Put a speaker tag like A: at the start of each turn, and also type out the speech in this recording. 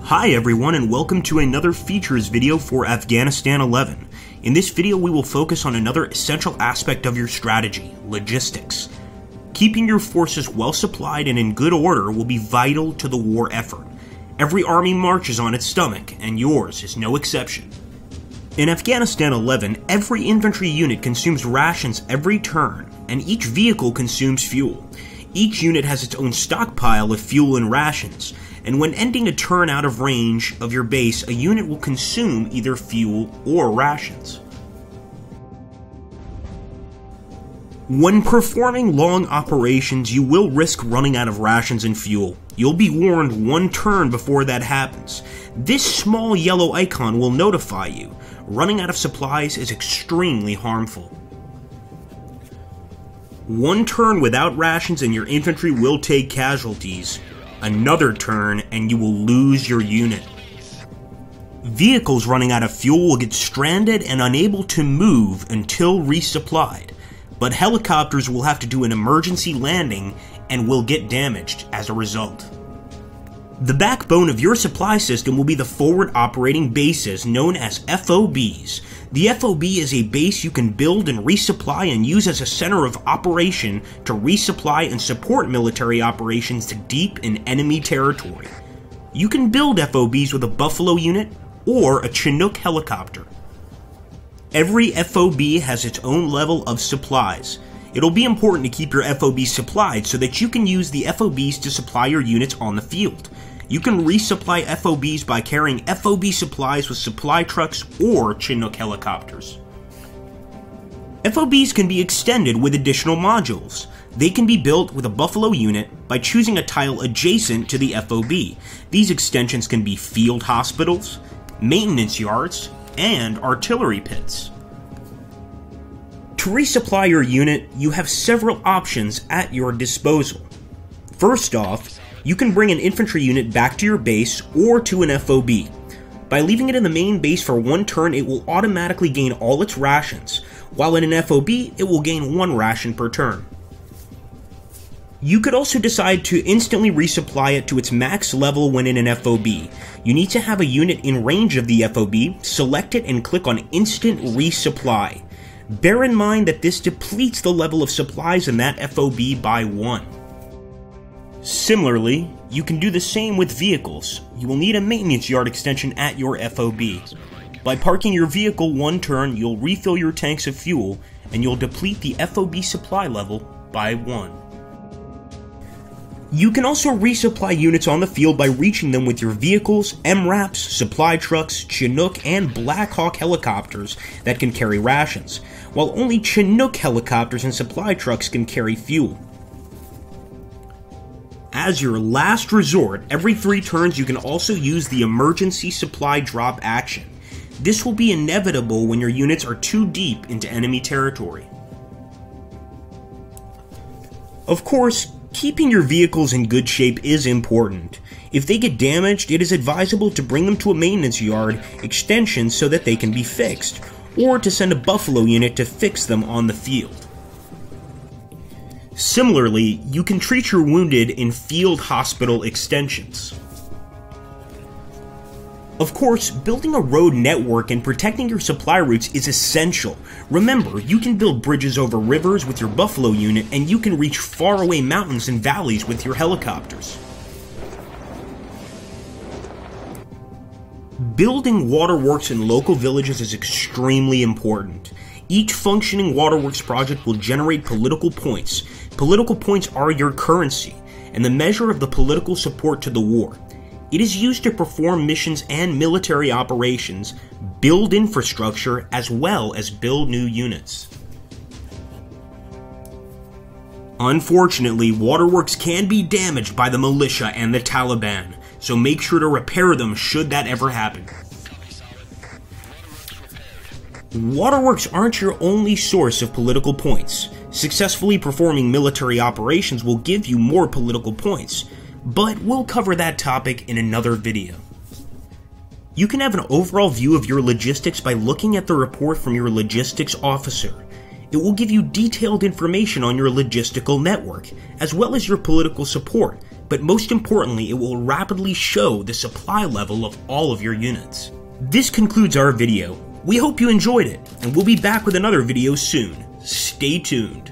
A: Hi everyone, and welcome to another features video for Afghanistan 11. In this video we will focus on another essential aspect of your strategy, logistics. Keeping your forces well supplied and in good order will be vital to the war effort. Every army marches on its stomach, and yours is no exception. In Afghanistan 11, every infantry unit consumes rations every turn, and each vehicle consumes fuel. Each unit has its own stockpile of fuel and rations, and when ending a turn out of range of your base, a unit will consume either fuel or rations. When performing long operations, you will risk running out of rations and fuel. You'll be warned one turn before that happens. This small yellow icon will notify you. Running out of supplies is extremely harmful. One turn without rations and your infantry will take casualties. Another turn and you will lose your unit. Vehicles running out of fuel will get stranded and unable to move until resupplied, but helicopters will have to do an emergency landing and will get damaged as a result. The backbone of your supply system will be the forward operating bases known as FOBs. The FOB is a base you can build and resupply and use as a center of operation to resupply and support military operations deep in enemy territory. You can build FOBs with a Buffalo unit or a Chinook helicopter. Every FOB has its own level of supplies. It'll be important to keep your FOBs supplied so that you can use the FOBs to supply your units on the field. You can resupply FOBs by carrying FOB supplies with supply trucks or Chinook helicopters. FOBs can be extended with additional modules. They can be built with a Buffalo unit by choosing a tile adjacent to the FOB. These extensions can be field hospitals, maintenance yards, and artillery pits. To resupply your unit, you have several options at your disposal. First off, you can bring an infantry unit back to your base or to an FOB. By leaving it in the main base for one turn, it will automatically gain all its rations, while in an FOB, it will gain one ration per turn. You could also decide to instantly resupply it to its max level when in an FOB. You need to have a unit in range of the FOB, select it and click on Instant Resupply. Bear in mind that this depletes the level of supplies in that FOB by 1. Similarly, you can do the same with vehicles. You will need a maintenance yard extension at your FOB. By parking your vehicle one turn, you'll refill your tanks of fuel, and you'll deplete the FOB supply level by 1. You can also resupply units on the field by reaching them with your vehicles, MRAPs, supply trucks, Chinook, and Black Hawk helicopters that can carry rations, while only Chinook helicopters and supply trucks can carry fuel. As your last resort, every 3 turns you can also use the emergency supply drop action. This will be inevitable when your units are too deep into enemy territory. Of course, keeping your vehicles in good shape is important. If they get damaged, it is advisable to bring them to a maintenance yard extension so that they can be fixed, or to send a Buffalo unit to fix them on the field. Similarly, you can treat your wounded in field hospital extensions. Of course, building a road network and protecting your supply routes is essential. Remember, you can build bridges over rivers with your Buffalo unit, and you can reach faraway mountains and valleys with your helicopters. Building waterworks in local villages is extremely important. Each functioning waterworks project will generate political points. Political points are your currency, and the measure of the political support to the war. It is used to perform missions and military operations, build infrastructure, as well as build new units. Unfortunately, waterworks can be damaged by the militia and the Taliban, so make sure to repair them should that ever happen. Waterworks aren't your only source of political points. Successfully performing military operations will give you more political points, but we'll cover that topic in another video. You can have an overall view of your logistics by looking at the report from your logistics officer. It will give you detailed information on your logistical network, as well as your political support, but most importantly, it will rapidly show the supply level of all of your units. This concludes our video. We hope you enjoyed it, and we'll be back with another video soon. Stay tuned.